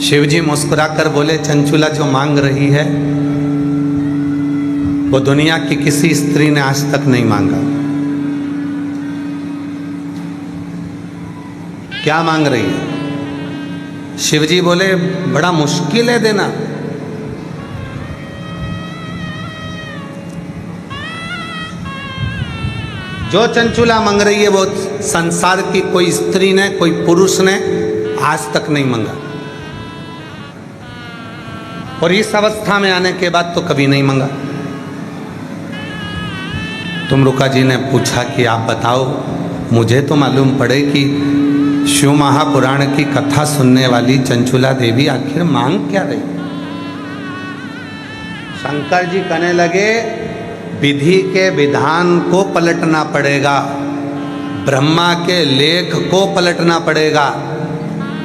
शिवजी मुस्कुराकर बोले, चंचुला जो मांग रही है वो दुनिया की किसी स्त्री ने आज तक नहीं मांगा। क्या मांग रही है? शिवजी बोले, बड़ा मुश्किल है देना। जो चंचुला मांग रही है वो संसार की कोई स्त्री ने, कोई पुरुष ने आज तक नहीं मांगा, और इस अवस्था में आने के बाद तो कभी नहीं मांगा। तुमरुका जी ने पूछा कि आप बताओ, मुझे तो मालूम पड़े कि शिव महापुराण की कथा सुनने वाली चंचुला देवी आखिर मांग क्या रही। शंकर जी कहने लगे, विधि के विधान को पलटना पड़ेगा, ब्रह्मा के लेख को पलटना पड़ेगा,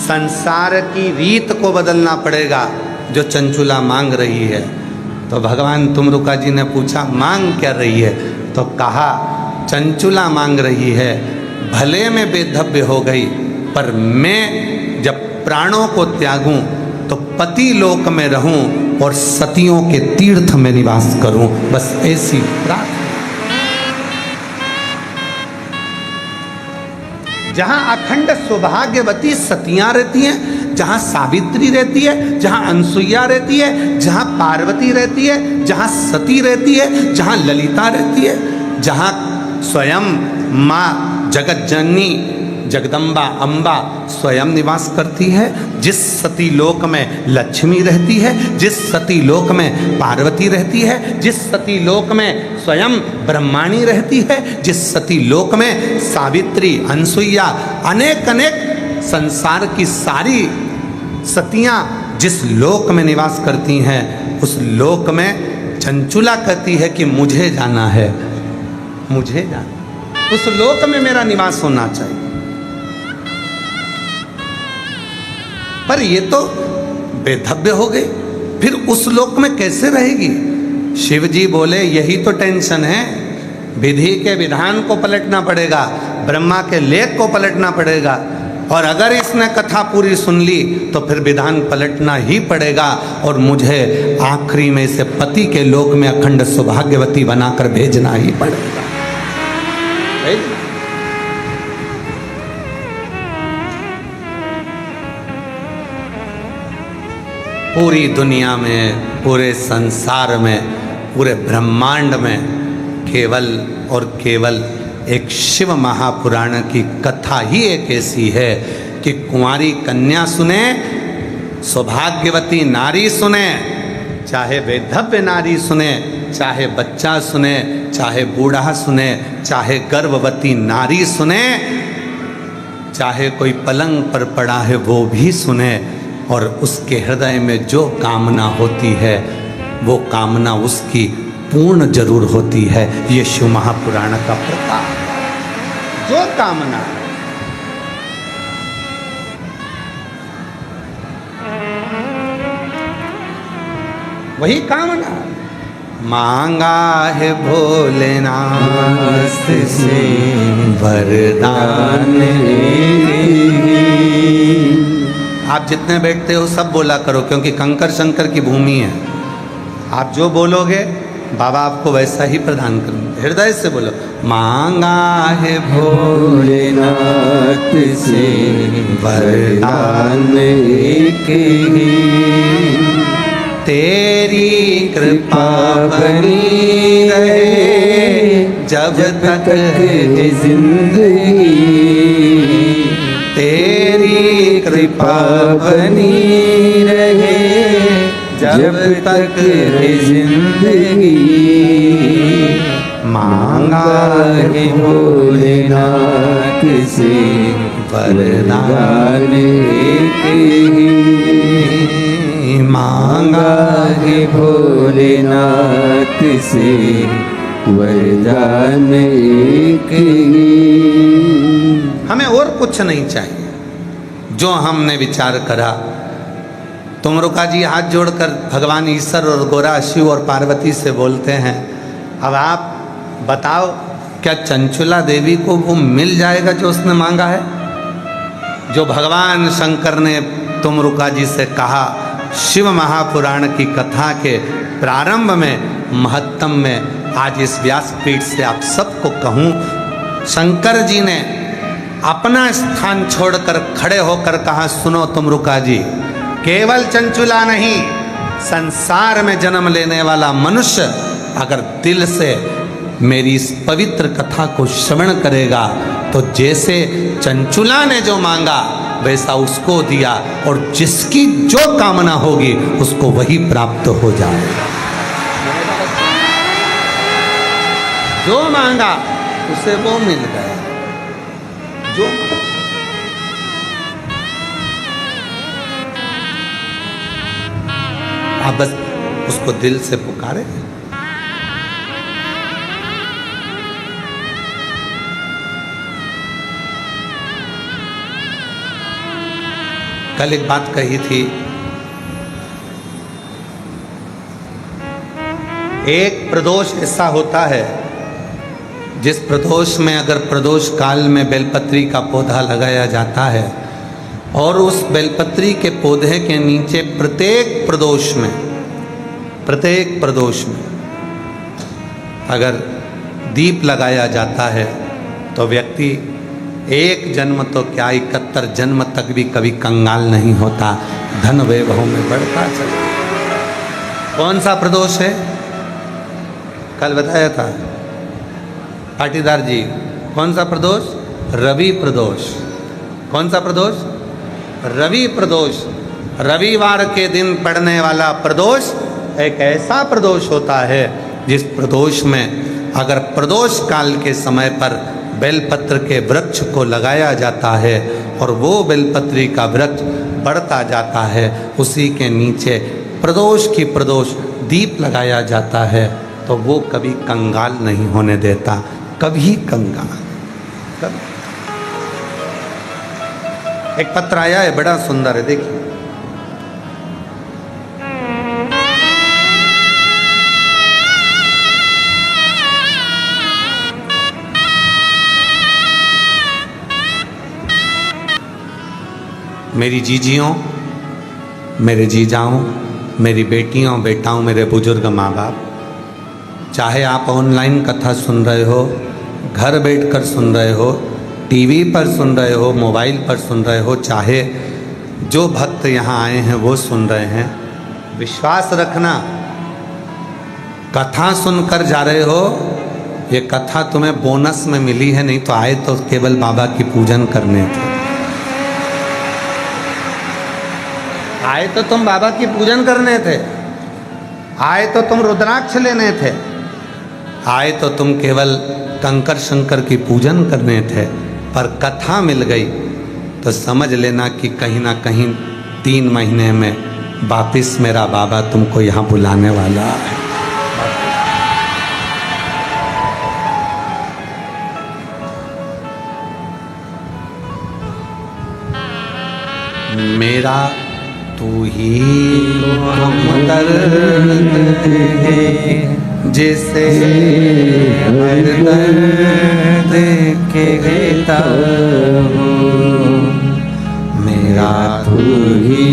संसार की रीत को बदलना पड़ेगा जो चंचुला मांग रही है। तो भगवान तुमरुका जी ने पूछा, मांग क्या रही है? तो कहा, चंचुला मांग रही है, भले में बेधव्य हो गई, पर मैं जब प्राणों को त्यागूं तो पति लोक में रहूं और सतियों के तीर्थ में निवास करूं, बस ऐसी प्रार्थना। जहां अखंड सौभाग्यवती सतियां रहती हैं, जहां सावित्री रहती है, जहां अनसुईया रहती है, जहां पार्वती रहती है, जहां सती रहती है, जहां ललिता रहती है, जहां स्वयं माँ जगत जननी जगदम्बा अम्बा स्वयं निवास करती है, जिस सती लोक में लक्ष्मी रहती है, जिस सती लोक में पार्वती रहती है, जिस सती लोक में स्वयं ब्रह्माणी रहती है, जिस सती लोक में सावित्री अनसुईया अनेक अनेक संसार की सारी सतियां जिस लोक में निवास करती हैं, उस लोक में चंचुला कहती है कि मुझे जाना है, मुझे जाना, उस लोक में मेरा निवास होना चाहिए। पर ये तो बेधव्य हो गई, फिर उस लोक में कैसे रहेगी? शिव जी बोले, यही तो टेंशन है, विधि के विधान को पलटना पड़ेगा, ब्रह्मा के लेख को पलटना पड़ेगा, और अगर इसने कथा पूरी सुन ली तो फिर विधान पलटना ही पड़ेगा, और मुझे आखिरी में से पति के लोक में अखंड सौभाग्यवती बनाकर भेजना ही पड़ेगा। पूरी दुनिया में, पूरे संसार में, पूरे ब्रह्मांड में केवल और केवल एक शिव महापुराण की कथा ही एक ऐसी है कि कुंवारी कन्या सुने, सौभाग्यवती नारी सुने, चाहे वैधव्य नारी सुने, चाहे बच्चा सुने, चाहे बूढ़ा सुने, चाहे गर्भवती नारी सुने, चाहे कोई पलंग पर पड़ा है वो भी सुने, और उसके हृदय में जो कामना होती है वो कामना उसकी पूर्ण जरूर होती है। ये शिव महापुराण का प्रताप, जो कामना वही कामना। मांगा है भोलेनाथ से वरदान, आप जितने बैठते हो सब बोला करो, क्योंकि कंकर शंकर की भूमि है। आप जो बोलोगे बाबा आपको वैसा ही प्रदान करेंगे। हृदय से बोलो, मांगा है भोलेनाथ से वरदान एक ही, तेरी कृपा बनी रहे जब तक है जिंदगी, तेरी कृपा बनी रहे जब तक है जिंदगी, मांगा है भोलेनाथ से वरदान एक ही, मांगा है भोलेनाथ से वरदान एक ही। हमें और कुछ नहीं चाहिए, जो हमने विचार करा। तुमरुका जी हाथ जोड़कर भगवान ईश्वर और गोरा शिव और पार्वती से बोलते हैं, अब आप बताओ क्या चंचुला देवी को वो मिल जाएगा जो उसने मांगा है? जो भगवान शंकर ने तुमरुका जी से कहा, शिव महापुराण की कथा के प्रारंभ में महत्तम में आज इस व्यासपीठ से आप सबको कहूँ, शंकर जी ने अपना स्थान छोड़कर खड़े होकर कहा, सुनो तुमरुका जी, केवल चंचुला नहीं, संसार में जन्म लेने वाला मनुष्य अगर दिल से मेरी इस पवित्र कथा को श्रवण करेगा तो जैसे चंचुला ने जो मांगा वैसा उसको दिया, और जिसकी जो कामना होगी उसको वही प्राप्त हो जाएगा। जो मांगा उसे वो मिल गया। जो आप बस उसको दिल से पुकारे। कल एक बात कही थी, एक प्रदोष ऐसा होता है जिस प्रदोष में अगर प्रदोष काल में बेलपत्री का पौधा लगाया जाता है और उस बेलपत्री के पौधे के नीचे प्रत्येक प्रदोष में अगर दीप लगाया जाता है तो व्यक्ति एक जन्म तो क्या 71 जन्म तक भी कभी कंगाल नहीं होता, धन वैभव में बढ़ता चला। कौन सा प्रदोष है? कल बताया था पाटीदार जी, कौन सा प्रदोष? रवि प्रदोष। कौन सा प्रदोष? रवि प्रदोष। रविवार के दिन पड़ने वाला प्रदोष एक ऐसा प्रदोष होता है जिस प्रदोष में अगर प्रदोष काल के समय पर बेलपत्र के वृक्ष को लगाया जाता है और वो बेलपत्री का वृक्ष बढ़ता जाता है, उसी के नीचे प्रदोष की प्रदोष दीप लगाया जाता है, तो वो कभी कंगाल नहीं होने देता, कभी कंगाल। कभी। एक पत्र आया है, बड़ा सुंदर है, देखिए। मेरी जीजियों, मेरे जीजाओं, मेरी बेटियों, बेटाओं, मेरे बुजुर्ग माँ बाप, चाहे आप ऑनलाइन कथा सुन रहे हो, घर बैठकर सुन रहे हो, टीवी पर सुन रहे हो, मोबाइल पर सुन रहे हो, चाहे जो भक्त यहाँ आए हैं वो सुन रहे हैं, विश्वास रखना, कथा सुनकर जा रहे हो, ये कथा तुम्हें बोनस में मिली है, नहीं तो आए तो केवल बाबा की पूजन करने थे। आए तो तुम बाबा की पूजन करने थे, आए तो तुम रुद्राक्ष लेने थे, आए तो तुम केवल कंकर शंकर की पूजन करने थे, पर कथा मिल गई तो समझ लेना कि कहीं ना कहीं 3 महीने में वापिस मेरा बाबा तुमको यहाँ बुलाने वाला है। मेरा तू ही हमदर्द है जिसे हर दर्द के देता हूँ, मेरा तू ही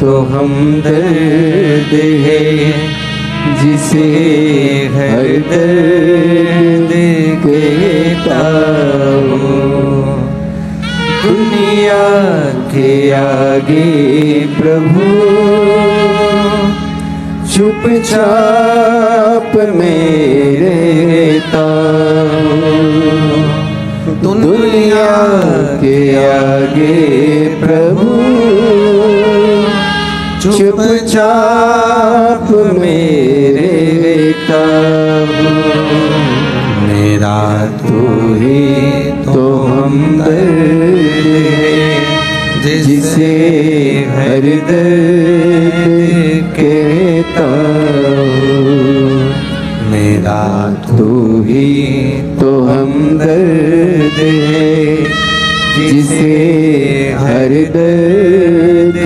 तो हमदर्द है जिसे हर दर्द देता हूँ। दुनिया के आगे प्रभु चुपचाप में रहता हूँ। दुनिया के आगे प्रभु चुपचाप में रहता हूँ। मेरा तू ही तो हमदर्द है जिसे हर दर्द कहता हूँ। मेरा तू ही तो हमदर्द है जिसे हर दर्द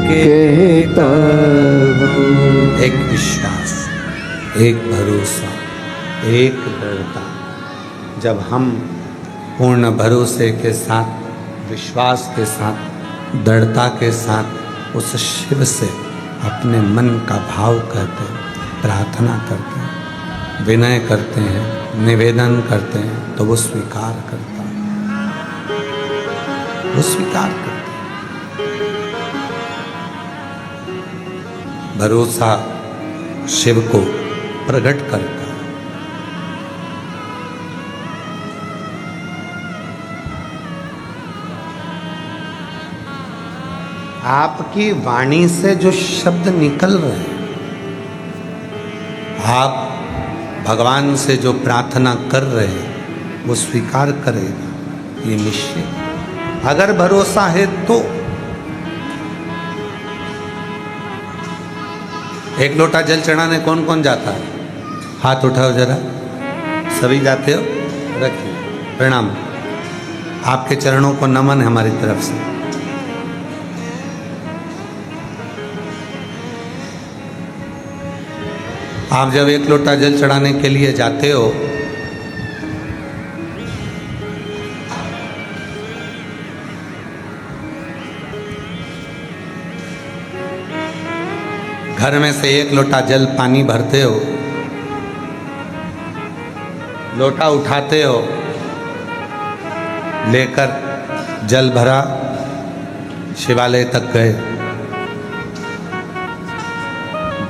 कहता हूँ। एक विश्वास, एक भरोसा, एक दृढ़ता। जब हम पूर्ण भरोसे के साथ, विश्वास के साथ दृढ़ता के साथ उस शिव से अपने मन का भाव कहते हैं, प्रार्थना करते हैं, विनय करते हैं, निवेदन करते हैं, तो वो स्वीकार करता है, वो स्वीकार करता है। भरोसा शिव को प्रकट करता है। आपकी वाणी से जो शब्द निकल रहे हैं, आप भगवान से जो प्रार्थना कर रहे हैं, वो स्वीकार करेगा, ये निश्चय। अगर भरोसा है तो एक लोटा जल चढ़ाने कौन कौन जाता है? हाथ उठाओ जरा। सभी जाते हो? रखिए, प्रणाम। आपके चरणों को नमन है हमारी तरफ से। आप जब एक लोटा जल चढ़ाने के लिए जाते हो, घर में से एक लोटा जल पानी भरते हो, लोटा उठाते हो, लेकर जल भरा, शिवालय तक गए।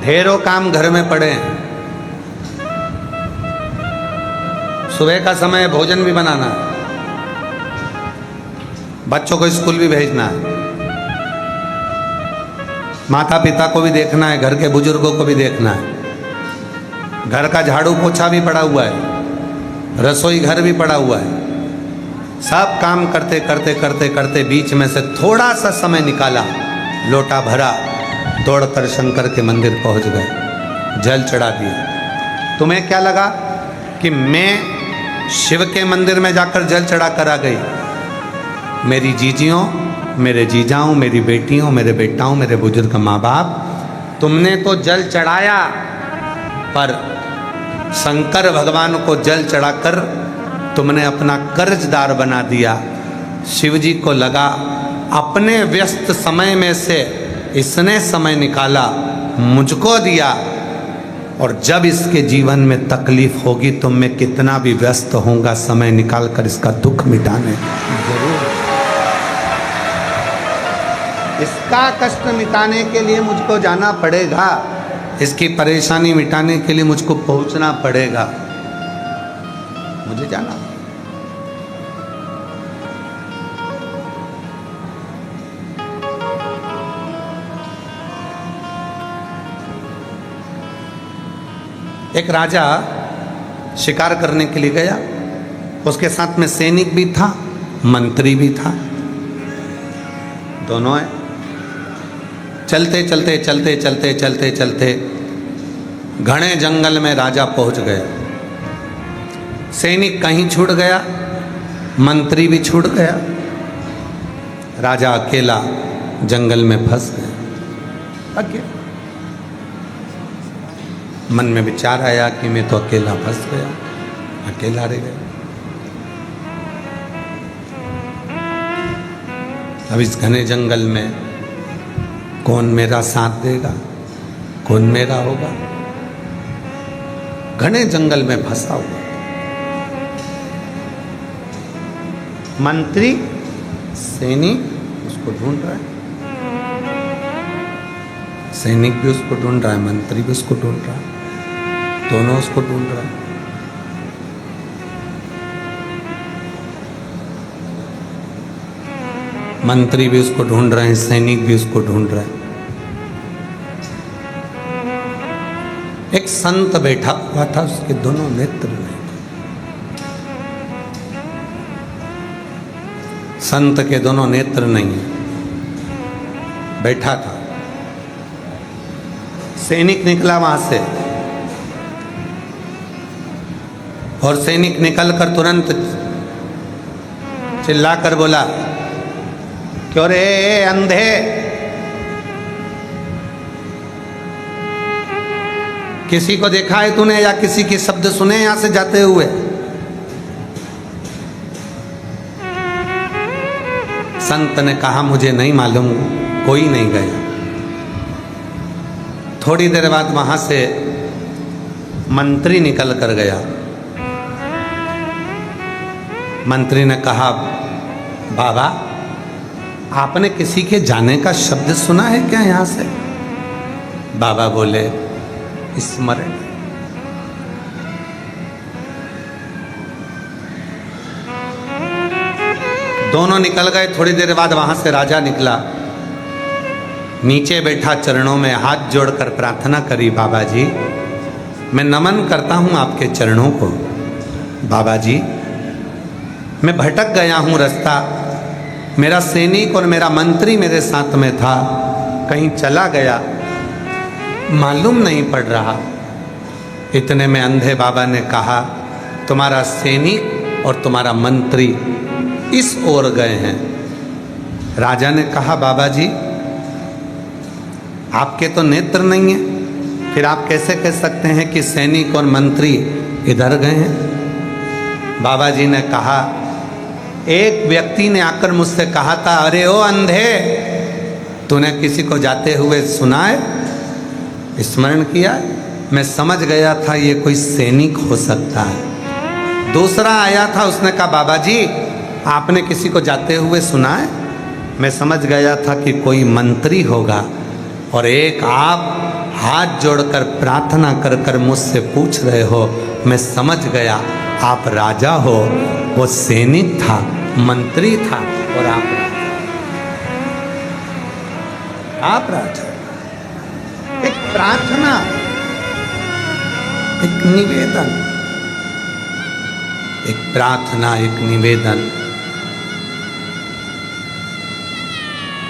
ढेरों काम घर में पड़े हैं। सुबह का समय भोजन भी बनाना है, बच्चों को स्कूल भी भेजना है, माता पिता को भी देखना है, घर के बुजुर्गों को भी देखना है, घर का झाड़ू पोछा भी पड़ा हुआ है, रसोई घर भी पड़ा हुआ है। सब काम करते करते करते करते बीच में से थोड़ा सा समय निकाला, लोटा भरा, दौड़कर शंकर के मंदिर पहुंच गए, जल चढ़ा दिया। तुम्हें क्या लगा कि मैं शिव के मंदिर में जाकर जल चढ़ा कर आ गई? मेरी जीजियों, मेरे जीजाओं, मेरी बेटियों, मेरे बेटाओं, मेरे बुजुर्ग माँ बाप, तुमने तो जल चढ़ाया, पर शंकर भगवान को जल चढ़ाकर तुमने अपना कर्जदार बना दिया। शिव जी को लगा अपने व्यस्त समय में से इसने समय निकाला, मुझको दिया, और जब इसके जीवन में तकलीफ होगी तो मैं कितना भी व्यस्त होऊंगा, समय निकाल कर इसका दुख मिटाने जरूर, इसका कष्ट मिटाने के लिए मुझको जाना पड़ेगा, इसकी परेशानी मिटाने के लिए मुझको पहुंचना पड़ेगा, मुझे जाना। एक राजा शिकार करने के लिए गया, उसके साथ में सैनिक भी था, मंत्री भी था, दोनों है। चलते चलते चलते चलते चलते चलते घने जंगल में राजा पहुंच गए। सैनिक कहीं छूट गया, मंत्री भी छूट गया, राजा अकेला जंगल में फंस गया। अकेला मन में विचार आया कि मैं तो अकेला फंस गया, अकेला रह गया। अब इस घने जंगल में कौन मेरा साथ देगा, कौन मेरा होगा? घने जंगल में फंसा हुआ। मंत्री सैनिक उसको ढूंढ रहा है, सैनिक भी उसको ढूंढ रहा है, मंत्री भी उसको ढूंढ रहा है, दोनों उसको ढूंढ रहा है। मंत्री भी उसको ढूंढ रहे हैं, सैनिक भी उसको ढूंढ रहे हैं। एक संत बैठा हुआ था, उसके दोनों नेत्र नहीं थे। संत के दोनों नेत्र नहीं है, बैठा था। सैनिक निकला वहां से, और सैनिक निकलकर तुरंत चिल्लाकर बोला, क्यों रे अंधे, किसी को देखा है तूने या किसी के शब्द सुने यहां से जाते हुए? संत ने कहा मुझे नहीं मालूम, कोई नहीं गया। थोड़ी देर बाद वहां से मंत्री निकल कर गया। मंत्री ने कहा बाबा आपने किसी के जाने का शब्द सुना है क्या यहां से? बाबा बोले स्मरण। दोनों निकल गए। थोड़ी देर बाद वहां से राजा निकला, नीचे बैठा, चरणों में हाथ जोड़कर प्रार्थना करी, बाबा जी मैं नमन करता हूं आपके चरणों को। बाबा जी मैं भटक गया हूं रास्ता, मेरा सैनिक और मेरा मंत्री मेरे साथ में था, कहीं चला गया, मालूम नहीं पड़ रहा। इतने में अंधे बाबा ने कहा तुम्हारा सैनिक और तुम्हारा मंत्री इस ओर गए हैं। राजा ने कहा बाबा जी आपके तो नेत्र नहीं है, फिर आप कैसे कह सकते हैं कि सैनिक और मंत्री इधर गए हैं? बाबा जी ने कहा एक व्यक्ति ने आकर मुझसे कहा था अरे ओ अंधे तूने किसी को जाते हुए सुना है, स्मरण किया? मैं समझ गया था ये कोई सैनिक हो सकता है। दूसरा आया था, उसने कहा बाबा जी आपने किसी को जाते हुए सुना है? मैं समझ गया था कि कोई मंत्री होगा। और एक आप हाथ जोड़कर प्रार्थना कर कर मुझसे पूछ रहे हो, मैं समझ गया आप राजा हो। वो सैनिक था, मंत्री था और आप राजा। एक प्रार्थना, एक निवेदन, एक प्रार्थना, एक निवेदन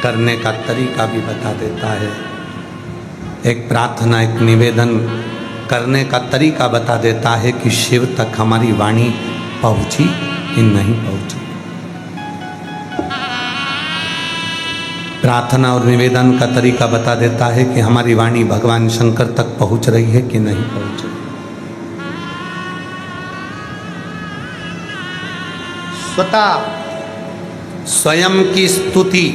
करने का तरीका भी बता देता है। एक प्रार्थना, एक निवेदन करने का तरीका बता देता है कि शिव तक हमारी वाणी पहुंची कि नहीं पहुंची। प्रार्थना और निवेदन का तरीका बता देता है कि हमारी वाणी भगवान शंकर तक पहुंच रही है कि नहीं पहुंच रही। स्वतः स्वयं की स्तुति,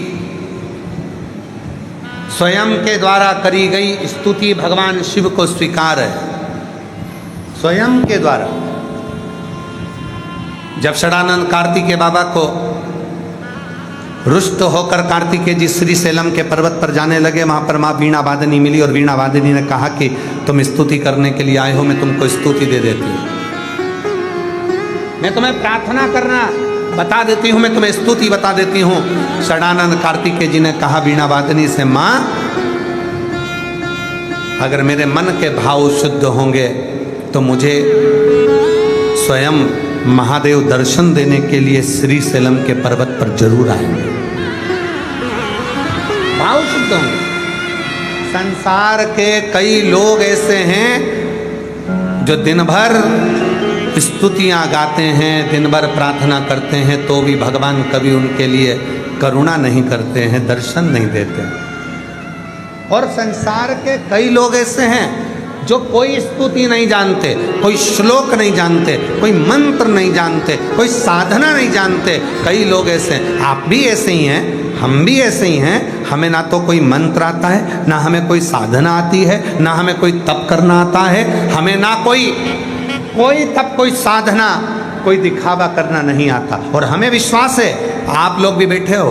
स्वयं के द्वारा करी गई स्तुति भगवान शिव को स्वीकार है, स्वयं के द्वारा। जब षडानंद कार्तिकेय बाबा को रुष्ट होकर कार्तिकेय जी श्रीशैलम के पर्वत पर जाने लगे, वहां पर माँ वीणा वादनी मिली और वीणा वादनी ने कहा कि तुम स्तुति करने के लिए आए हो, मैं तुमको स्तुति दे देती हूँ, मैं तुम्हें प्रार्थना करना बता देती हूँ, मैं तुम्हें स्तुति बता देती हूँ। षडानंद कार्तिकेय जी ने कहा वीणा वादनी से, माँ अगर मेरे मन के भाव शुद्ध होंगे तो मुझे स्वयं महादेव दर्शन देने के लिए श्रीशैलम के पर्वत पर जरूर आएंगे। भाव शुद्ध होंगे। संसार के कई लोग ऐसे हैं जो दिन भर स्तुतियां गाते हैं, दिन भर प्रार्थना करते हैं, तो भी भगवान कभी उनके लिए करुणा नहीं करते हैं, दर्शन नहीं देते। और संसार के कई लोग ऐसे हैं जो कोई स्तुति नहीं जानते, कोई श्लोक नहीं जानते, कोई मंत्र नहीं जानते, कोई साधना नहीं जानते। कई लोग ऐसे हैं, आप भी ऐसे ही हैं, हम भी ऐसे ही हैं। हमें ना तो कोई मंत्र आता है, ना हमें कोई साधना आती है, ना हमें कोई तप करना आता है, हमें ना कोई तप, कोई साधना, कोई दिखावा करना नहीं आता। और हमें विश्वास है आप लोग भी बैठे हो,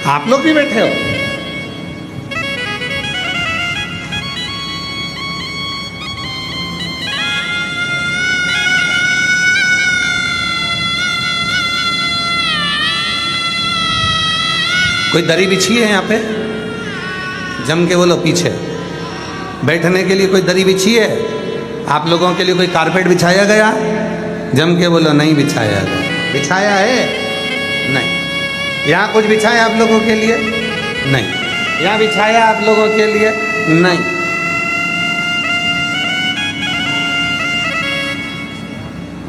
आप लोग भी बैठे हो। कोई दरी बिछी है यहाँ पे? जम के बोलो पीछे। बैठने के लिए कोई दरी बिछी है? आप लोगों के लिए कोई कारपेट बिछाया गया? जम के बोलो नहीं बिछाया गया। बिछाया है? नहीं। यहाँ कुछ बिछाया आप लोगों के लिए? नहीं। यहाँ बिछाया आप लोगों के लिए? नहीं।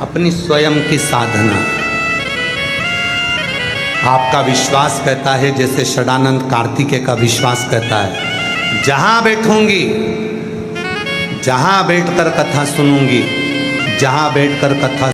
अपनी स्वयं की साधना, आपका विश्वास कहता है, जैसे षडानंद कार्तिकेय का विश्वास कहता है, जहां बैठूंगी, जहां बैठकर कथा सुनूंगी, जहां बैठकर कथा